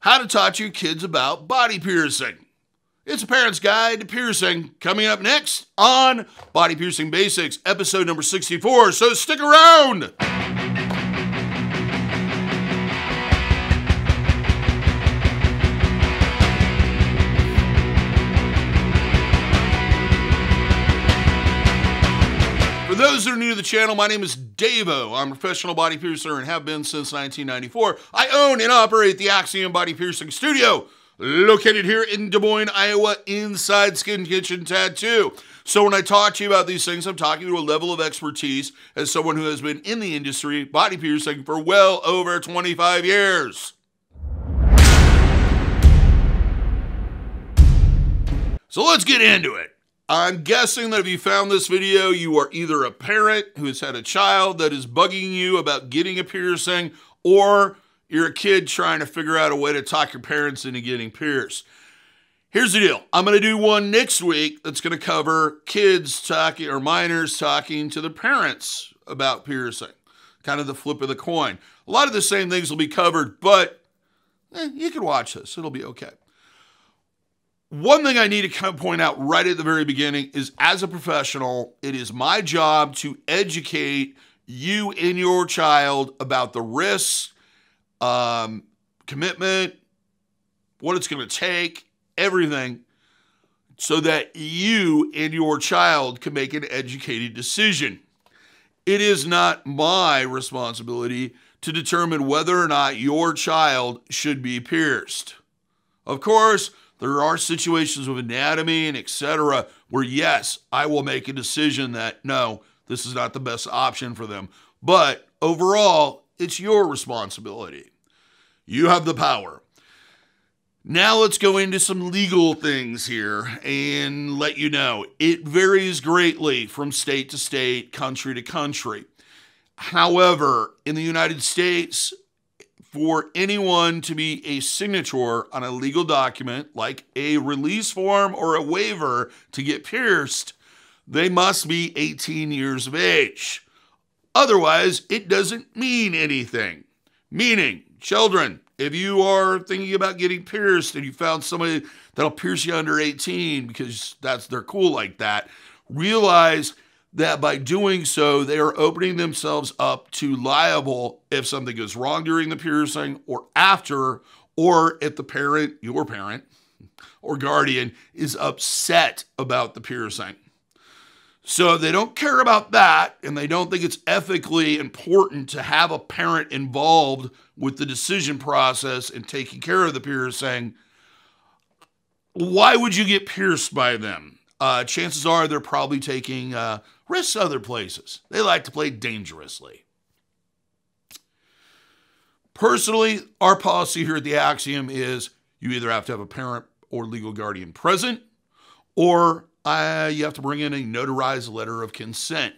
How to talk to your kids about body piercing. It's a parent's guide to piercing, coming up next on Body Piercing Basics, episode number 64, so stick around! For those that are new to the channel, my name is DaVo. I'm a professional body piercer and have been since 1994. I own and operate the Axiom Body Piercing Studio, located here in Des Moines, Iowa, inside Skin Kitchen Tattoo. So when I talk to you about these things, I'm talking to a level of expertise as someone who has been in the industry, body piercing, for well over 25 years. So let's get into it. I'm guessing that if you found this video, you are either a parent who has had a child that is bugging you about getting a piercing, or you're a kid trying to figure out a way to talk your parents into getting pierced. Here's the deal. I'm going to do one next week that's going to cover kids talking, or minors talking to their parents about piercing. Kind of the flip of the coin. A lot of the same things will be covered, but you can watch this. It'll be okay. One thing I need to kind of point out right at the very beginning is, as a professional, it is my job to educate you and your child about the risks, commitment, what it's going to take, everything, so that you and your child can make an educated decision. It is not my responsibility to determine whether or not your child should be pierced. Of course, there are situations with anatomy and etc. where, yes, I will make a decision that, no, this is not the best option for them. But overall, it's your responsibility. You have the power. Now let's go into some legal things here and let you know. It varies greatly from state to state, country to country. However, in the United States, for anyone to be a signature on a legal document, like a release form or a waiver to get pierced, they must be 18 years of age. Otherwise, it doesn't mean anything. Meaning, children, if you are thinking about getting pierced and you found somebody that'll pierce you under 18 because they're cool like that, realize that by doing so, they are opening themselves up to liable if something goes wrong during the piercing or after, or if the parent, your parent, or guardian is upset about the piercing. So if they don't care about that, and they don't think it's ethically important to have a parent involved with the decision process and taking care of the piercing, why would you get pierced by them? Chances are they're probably taking risks other places. They like to play dangerously. Personally, our policy here at the Axiom is you either have to have a parent or legal guardian present, or you have to bring in a notarized letter of consent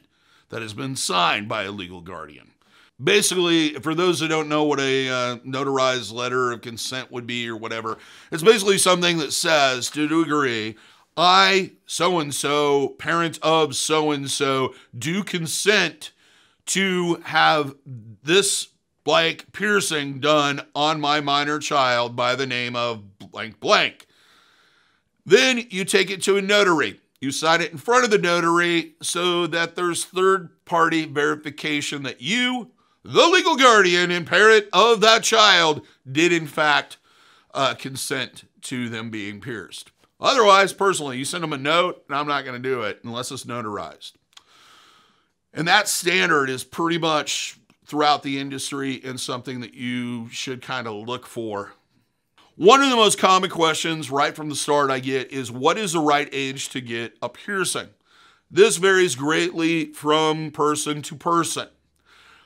that has been signed by a legal guardian. Basically, for those that don't know what a notarized letter of consent would be or whatever, it's basically something that says, to agree, I, so-and-so, parent of so-and-so, do consent to have this blank piercing done on my minor child by the name of blank blank. Then you take it to a notary. You sign it in front of the notary so that there's third-party verification that you, the legal guardian and parent of that child, did in fact consent to them being pierced. Otherwise, personally, you send them a note, and I'm not going to do it unless it's notarized. And that standard is pretty much throughout the industry and something that you should kind of look for. One of the most common questions right from the start I get is, what is the right age to get a piercing? This varies greatly from person to person.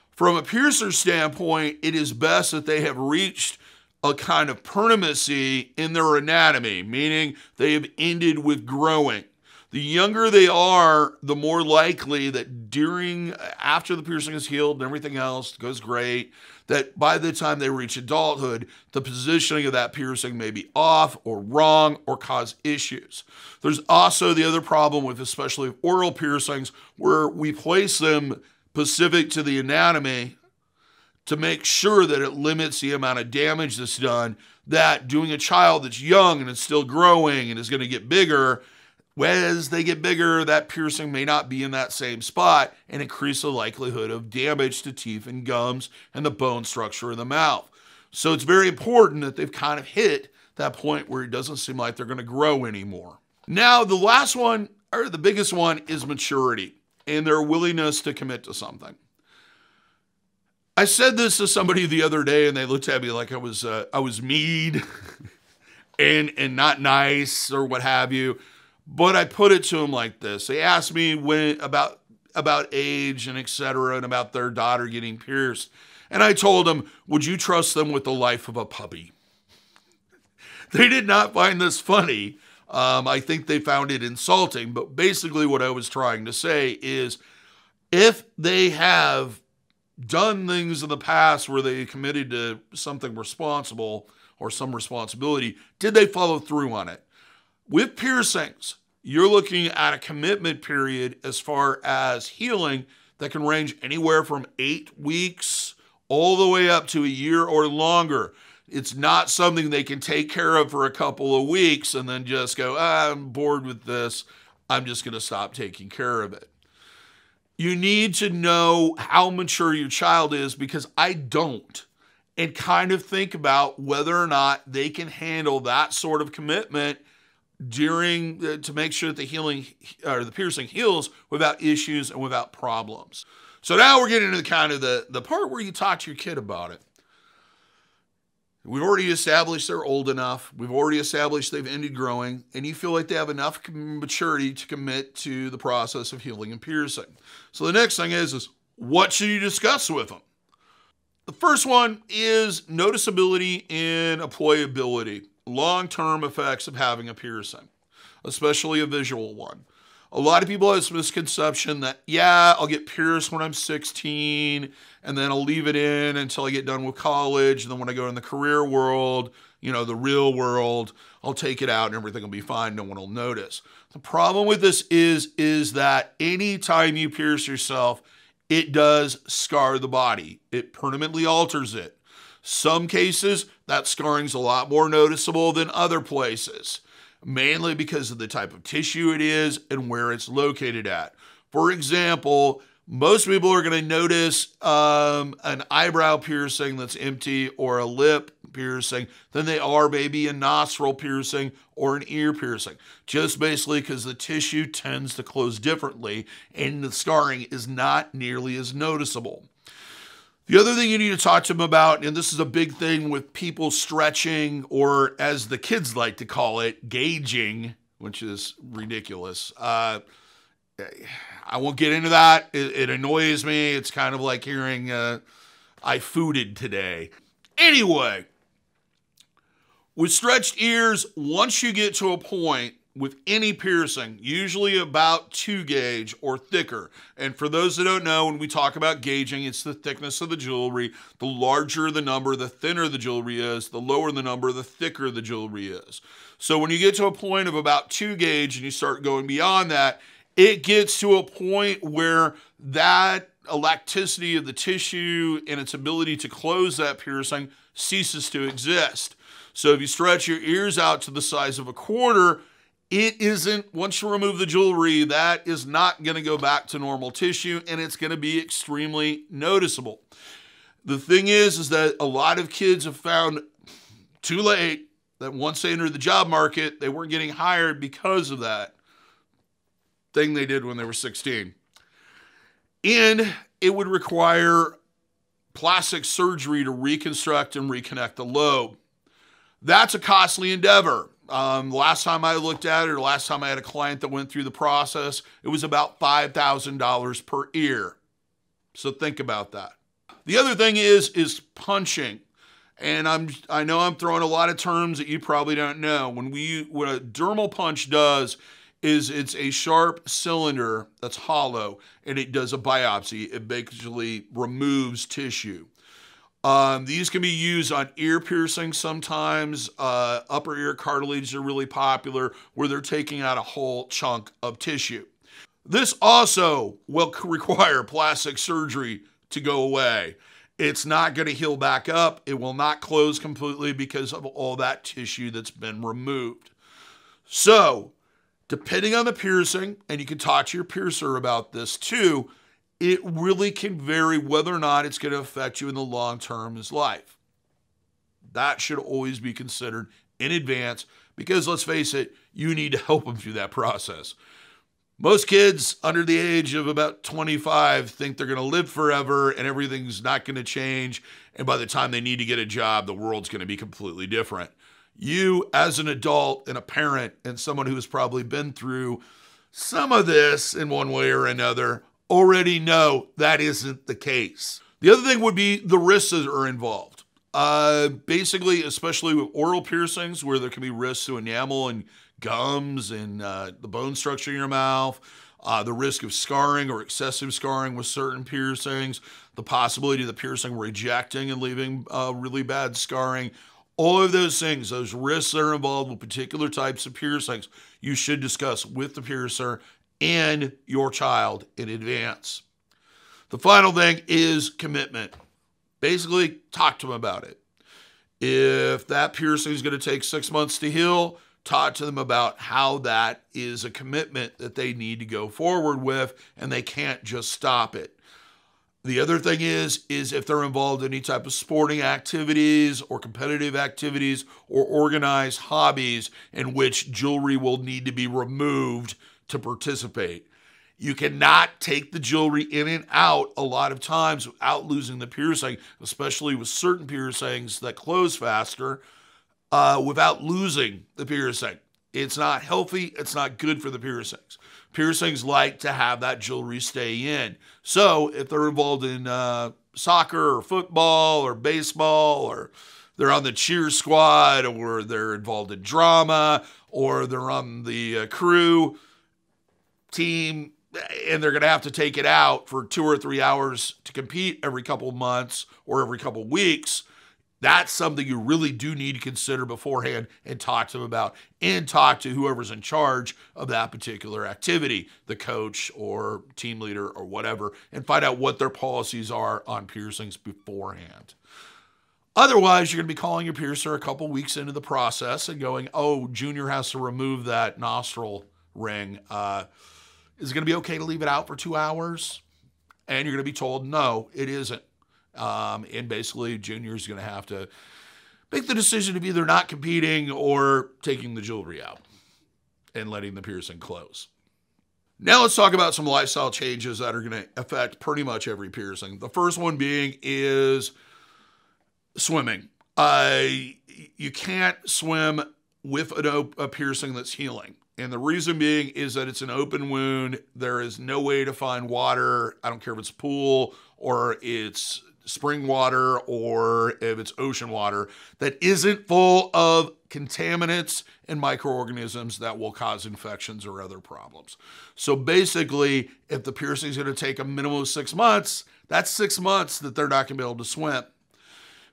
From a piercer standpoint, it is best that they have reached a kind of permanency in their anatomy, meaning they have ended with growing. The younger they are, the more likely that after the piercing is healed and everything else goes great, that by the time they reach adulthood, the positioning of that piercing may be off or wrong or cause issues. There's also the other problem with especially oral piercings, where we place them specific to the anatomy to make sure that it limits the amount of damage that's done, that doing a child that's young and is still growing and is going to get bigger, as they get bigger, that piercing may not be in that same spot and increase the likelihood of damage to teeth and gums and the bone structure of the mouth. So it's very important that they've kind of hit that point where it doesn't seem like they're going to grow anymore. Now, the last one, or the biggest one, is maturity and their willingness to commit to something. I said this to somebody the other day and they looked at me like I was mean and not nice or what have you. But I put it to them like this. They asked me about age and etc. and about their daughter getting pierced. And I told them, would you trust them with the life of a puppy? They did not find this funny. I think they found it insulting. But basically what I was trying to say is, if they have done things in the past where they committed to something responsible or some responsibility, did they follow through on it? With piercings, you're looking at a commitment period as far as healing that can range anywhere from 8 weeks all the way up to a year or longer. It's not something they can take care of for a couple of weeks and then just go, I'm bored with this, I'm just going to stop taking care of it. You need to know how mature your child is, because I don't, and kind of think about whether or not they can handle that sort of commitment to make sure that the healing or the piercing heals without issues and without problems. So now we're getting into kind of the part where you talk to your kid about it. We've already established they're old enough. We've already established they've ended growing, and you feel like they have enough maturity to commit to the process of healing and piercing. So the next thing is what should you discuss with them? The first one is noticeability and employability. Long-term effects of having a piercing, especially a visual one. A lot of people have this misconception that, yeah, I'll get pierced when I'm 16 and then I'll leave it in until I get done with college. And then when I go in the career world, the real world, I'll take it out and everything will be fine. No one will notice. The problem with this is that anytime you pierce yourself, it does scar the body. It permanently alters it. Some cases, that scarring's a lot more noticeable than other places, mainly because of the type of tissue it is and where it's located at. For example, most people are going to notice an eyebrow piercing that's empty or a lip piercing than they are maybe a nostril piercing or an ear piercing, just basically because the tissue tends to close differently and the scarring is not nearly as noticeable. The other thing you need to talk to them about, and this is a big thing with people stretching, or as the kids like to call it, gauging, which is ridiculous. I won't get into that. It annoys me. It's kind of like hearing, I fooded today. Anyway, with stretched ears, once you get to a point with any piercing, usually about 2 gauge or thicker. And for those that don't know, when we talk about gauging, it's the thickness of the jewelry. The larger the number, the thinner the jewelry is. The lower the number, the thicker the jewelry is. So when you get to a point of about 2 gauge and you start going beyond that, it gets to a point where that elasticity of the tissue and its ability to close that piercing ceases to exist. So if you stretch your ears out to the size of a quarter, it isn't, once you remove the jewelry, that is not going to go back to normal tissue, and it's going to be extremely noticeable. The thing is that a lot of kids have found too late that once they entered the job market, they weren't getting hired because of that thing they did when they were 16. And it would require plastic surgery to reconstruct and reconnect the lobe. That's a costly endeavor. Last time I looked at it, or last time I had a client that went through the process, it was about $5,000 per ear. So think about that. The other thing is punching. And I know I'm throwing a lot of terms that you probably don't know. What a dermal punch does is it's a sharp cylinder that's hollow, and it does a biopsy. It basically removes tissue. These can be used on ear piercings sometimes. Upper ear cartilage are really popular, where they're taking out a whole chunk of tissue. This also will require plastic surgery to go away. It's not going to heal back up. It will not close completely because of all that tissue that's been removed. So, depending on the piercing, and you can talk to your piercer about this too, it really can vary whether or not it's going to affect you in the long term of life. That should always be considered in advance because, let's face it, you need to help them through that process. Most kids under the age of about 25 think they're going to live forever and everything's not going to change. And by the time they need to get a job, the world's going to be completely different. You, as an adult and a parent and someone who has probably been through some of this in one way or another, already know that isn't the case. The other thing would be the risks that are involved. Basically, especially with oral piercings, where there can be risks to enamel and gums and the bone structure in your mouth, the risk of scarring or excessive scarring with certain piercings, the possibility of the piercing rejecting and leaving really bad scarring. All of those things, those risks that are involved with particular types of piercings, you should discuss with the piercer and your child in advance. The final thing is commitment. Basically, talk to them about it. If that piercing is going to take 6 months to heal, talk to them about how that is a commitment that they need to go forward with, and they can't just stop it. The other thing is if they're involved in any type of sporting activities or competitive activities or organized hobbies in which jewelry will need to be removed to participate. You cannot take the jewelry in and out a lot of times without losing the piercing, especially with certain piercings that close faster, without losing the piercing. It's not healthy. It's not good for the piercings. Piercings like to have that jewelry stay in. So if they're involved in soccer or football or baseball, or they're on the cheer squad, or they're involved in drama, or they're on the crew team, and they're going to have to take it out for 2 or 3 hours to compete every couple of months or every couple of weeks, that's something you really do need to consider beforehand and talk to them about, and talk to whoever's in charge of that particular activity, the coach or team leader or whatever, and find out what their policies are on piercings beforehand. Otherwise, you're going to be calling your piercer a couple weeks into the process and going, oh, Junior has to remove that nostril ring. Is it going to be okay to leave it out for 2 hours? And you're going to be told, no, it isn't. And basically, Junior's going to have to make the decision of either not competing or taking the jewelry out and letting the piercing close. Now let's talk about some lifestyle changes that are going to affect pretty much every piercing. The first one being is swimming. You can't swim with a piercing that's healing. And the reason being is that it's an open wound. There is no way to find water. I don't care if it's a pool or it's spring water or if it's ocean water that isn't full of contaminants and microorganisms that will cause infections or other problems. So basically, if the piercing is going to take a minimum of 6 months, that's 6 months that they're not going to be able to swim.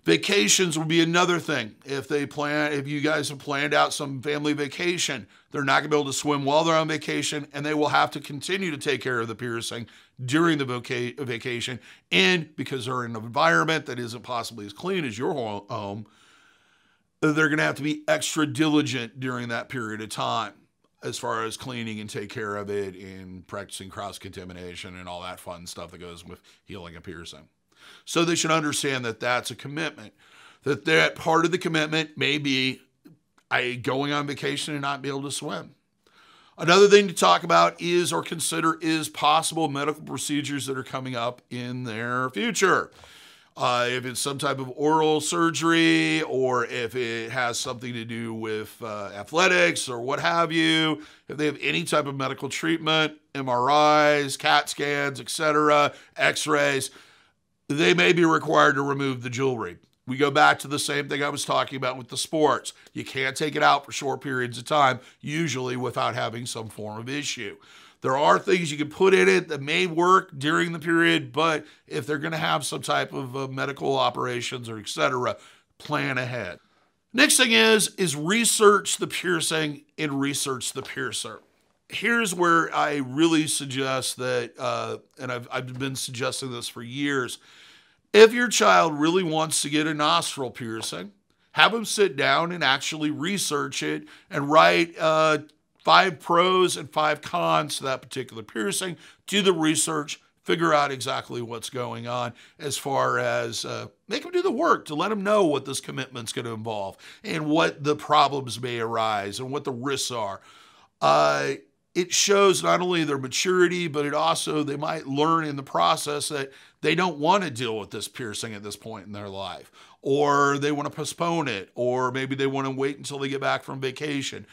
Vacations will be another thing. If you guys have planned out some family vacation, they're not going to be able to swim while they're on vacation, and they will have to continue to take care of the piercing during the vacation. And because they're in an environment that isn't possibly as clean as your home, they're going to have to be extra diligent during that period of time as far as cleaning and take care of it and practicing cross-contamination and all that fun stuff that goes with healing a piercing. So they should understand that that's a commitment, that part of the commitment may be going on vacation and not be able to swim. Another thing to talk about is, or consider, is possible medical procedures that are coming up in their future. If it's some type of oral surgery, or if it has something to do with athletics or what have you, if they have any type of medical treatment, MRIs, CAT scans, etc., x-rays, they may be required to remove the jewelry. We go back to the same thing I was talking about with the sports. You can't take it out for short periods of time, usually without having some form of issue. There are things you can put in it that may work during the period, but if they're going to have some type of medical operations or etc., plan ahead. Next thing is research the piercing and research the piercer. Here's where I really suggest that, and I've been suggesting this for years, If your child really wants to get a nostril piercing, have them sit down and actually research it and write 5 pros and 5 cons to that particular piercing. Do the research, figure out exactly what's going on as far as make them do the work to let them know what this commitment's going to involve and what the problems may arise and what the risks are. It shows not only their maturity, but it also, they might learn in the process that they don't want to deal with this piercing at this point in their life, or they want to postpone it, or maybe they want to wait until they get back from vacation.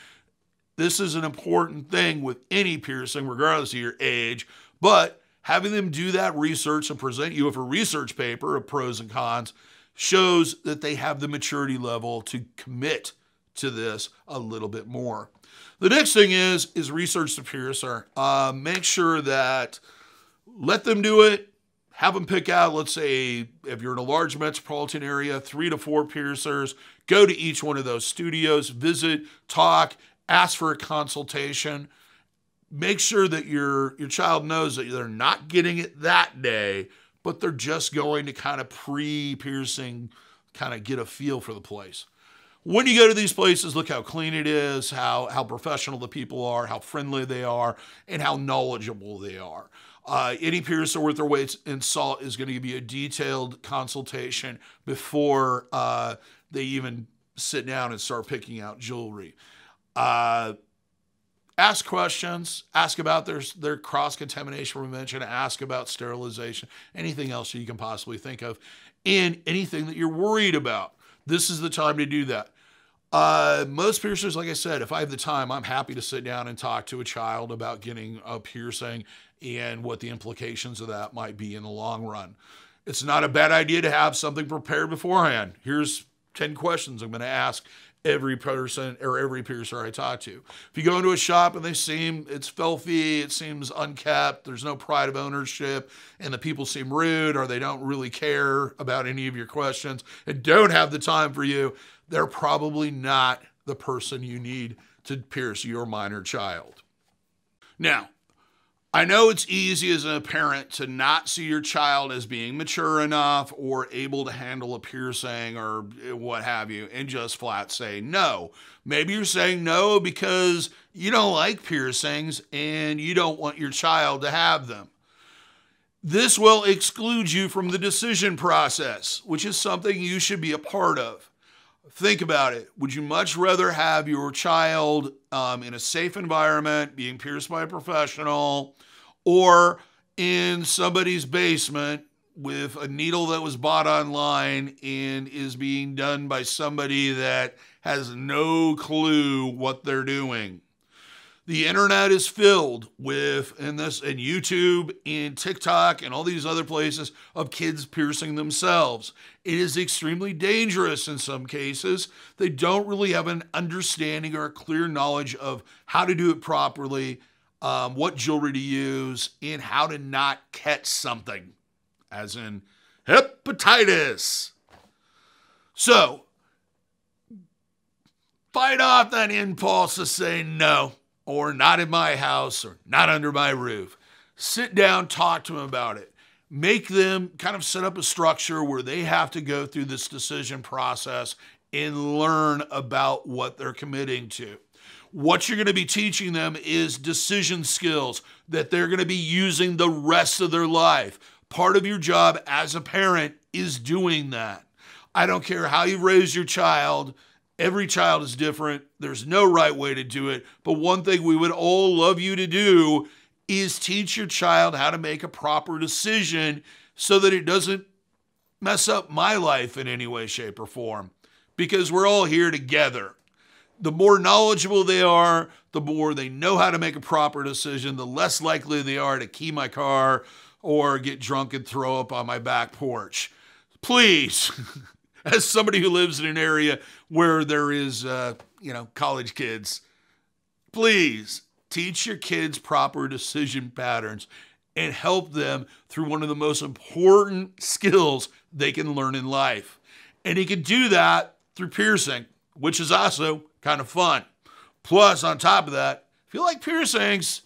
This is an important thing with any piercing, regardless of your age, but having them do that research and present you with a research paper of pros and cons shows that they have the maturity level to commit to this a little bit more. The next thing is research the piercer. Make sure that, let them do it. Have them pick out, let's say, if you're in a large metropolitan area, 3 to 4 piercers. Go to each one of those studios, visit, talk, ask for a consultation. Make sure that your child knows that they're not getting it that day, but they're just going to kind of pre-piercing, kind of get a feel for the place. When you go to these places, look how clean it is, how professional the people are, how friendly they are, and how knowledgeable they are. Any piercer worth their weight in salt is going to give you a detailed consultation before they even sit down and start picking out jewelry. Ask questions, ask about their cross-contamination prevention, ask about sterilization, anything else that you can possibly think of, and anything that you're worried about. This is the time to do that. Most piercers, like I said, if I have the time, I'm happy to sit down and talk to a child about getting a piercing and what the implications of that might be in the long run. It's not a bad idea to have something prepared beforehand. Here's 10 questions I'm going to ask every person or every piercer I talk to. If you go into a shop and it's filthy, it seems unkept, there's no pride of ownership, and the people seem rude, or they don't really care about any of your questions and don't have the time for you, they're probably not the person you need to pierce your minor child. Now, I know it's easy as a parent to not see your child as being mature enough or able to handle a piercing or what have you, and just flat say no. Maybe you're saying no because you don't like piercings and you don't want your child to have them. This will exclude you from the decision process, which is something you should be a part of. Think about it. Would you much rather have your child in a safe environment, being pierced by a professional, or in somebody's basement with a needle that was bought online and is being done by somebody that has no clue what they're doing? The internet is filled with, and YouTube and TikTok and all these other places, of kids piercing themselves. It is extremely dangerous in some cases. They don't really have an understanding or a clear knowledge of how to do it properly, what jewelry to use, and how to not catch something, as in hepatitis. So, fight off that impulse to say no, or not in my house, or not under my roof. Sit down, talk to them about it. Make them kind of set up a structure where they have to go through this decision process and learn about what they're committing to. What you're going to be teaching them is decision skills that they're going to be using the rest of their life. Part of your job as a parent is doing that. I don't care how you raise your child. Every child is different. There's no right way to do it. But one thing we would all love you to do is teach your child how to make a proper decision so that it doesn't mess up my life in any way, shape, or form. Because we're all here together. The more knowledgeable they are, the more they know how to make a proper decision, the less likely they are to key my car or get drunk and throw up on my back porch. Please, as somebody who lives in an area where there is, college kids, please teach your kids proper decision patterns and help them through one of the most important skills they can learn in life. And you can do that through piercing, which is also kind of fun. Plus, on top of that, if you like piercings,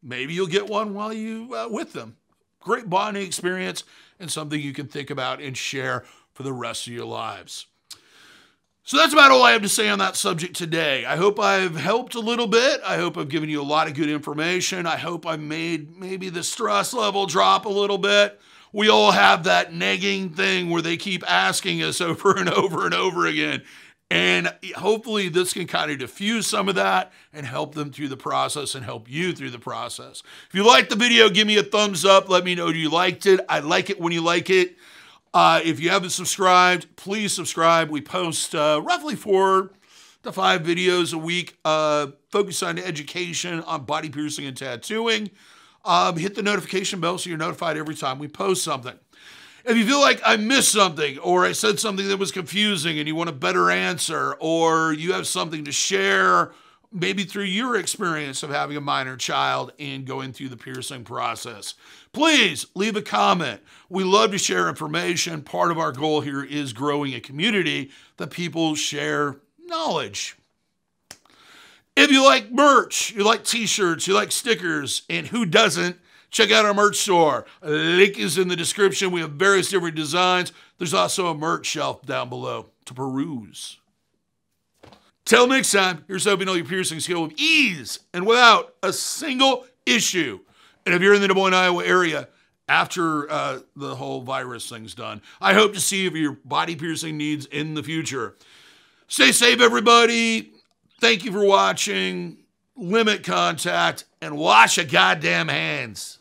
maybe you'll get one while you with them. great bonding experience and something you can think about and share for the rest of your lives. So that's about all I have to say on that subject today. I hope I've helped a little bit. I hope I've given you a lot of good information. I hope I've made maybe the stress level drop a little bit. We all have that nagging thing where they keep asking us over and over and over again. And hopefully this can kind of diffuse some of that and help them through the process and help you through the process. If you liked the video, give me a thumbs up. Let me know you liked it. I like it when you like it. If you haven't subscribed, please subscribe. We post roughly 4 to 5 videos a week focused on education on body piercing and tattooing. Hit the notification bell so you're notified every time we post something. If you feel like I missed something or I said something that was confusing and you want a better answer, or you have something to share, maybe through your experience of having a minor child and going through the piercing process, please leave a comment. We love to share information. Part of our goal here is growing a community that people share knowledge. If you like merch, you like t-shirts, you like stickers, and who doesn't, check out our merch store. A link is in the description. We have various different designs. There's also a merch shelf down below to peruse. Till next time, here's hoping all your piercing skill with ease and without a single issue. And if you're in the Des Moines, Iowa area, after the whole virus thing's done, I hope to see you for your body piercing needs in the future. Stay safe, everybody. Thank you for watching. Limit contact and wash your goddamn hands.